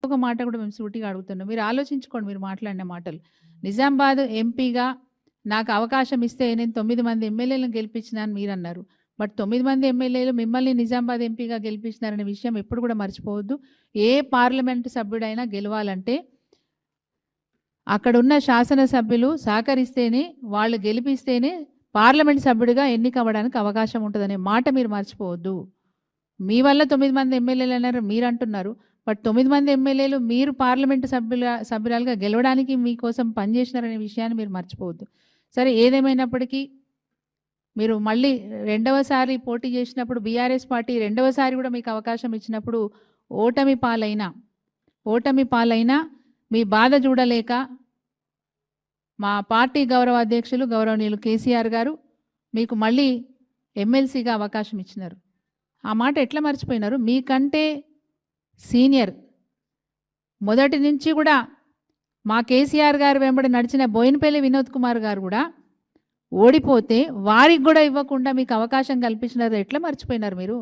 ఒక మాట కూడా మేము సూటిగా అడుగుతున్నాం. మీరు ఆలోచించుకోండి మీరు మాట్లాడిన మాటలు. నిజామాబాద్ ఎంపీగా నాకు అవకాశం ఇస్తే నేను 9 మంది ఎమ్మెల్యేలను గెలిపించినా అని మీరన్నారు. బట్ 9 మంది ఎమ్మెల్యేలు మిమ్మల్ని నిజామాబాద్ ఎంపీగా గెలిపించినారనే విషయం ఎప్పుడు కూడా మర్చిపోవద్దు. ఏ పార్లమెంటు సభ్యుడైనా గెలవాలంటే అక్కడున్న శాసనసభ్యులు సహకరిస్తేనే, వాళ్ళు గెలిపిస్తేనే పార్లమెంట్ సభ్యుడిగా ఎన్నికవ్వడానికి అవకాశం ఉంటదనే మాట మీరు మర్చిపోవద్దు. మీ వల్ల 9 మంది ఎమ్మెల్యేలన్నారు మీరంటున్నారు. బట్ 9 మంది ఎమ్మెల్యేలు మీరు పార్లమెంటు సభ్యురాలుగా గెలవడానికి మీకోసం పనిచేసినారనే విషయాన్ని మీరు మర్చిపోవద్దు. సరే ఏదేమైనప్పటికీ మీరు మళ్ళీ రెండవసారి పోటీ చేసినప్పుడు బీఆర్ఎస్ పార్టీ రెండవసారి కూడా మీకు అవకాశం ఇచ్చినప్పుడు ఓటమి పాలైనా మీ బాధ చూడలేక మా పార్టీ గౌరవ అధ్యక్షులు గౌరవనీయులు కేసీఆర్ గారు మీకు మళ్ళీ ఎమ్మెల్సీగా అవకాశం ఇచ్చినారు. ఆ మాట ఎట్లా మర్చిపోయినారు? మీకంటే సీనియర్ మొదటి నుంచి కూడా మా కేసీఆర్ గారు వెంబడి నడిచిన బోయినపల్లి వినోద్ కుమార్ గారు కూడా ఓడిపోతే వారికి కూడా ఇవ్వకుండా మీకు అవకాశం కల్పించినారు. ఎట్లా మర్చిపోయినారు మీరు?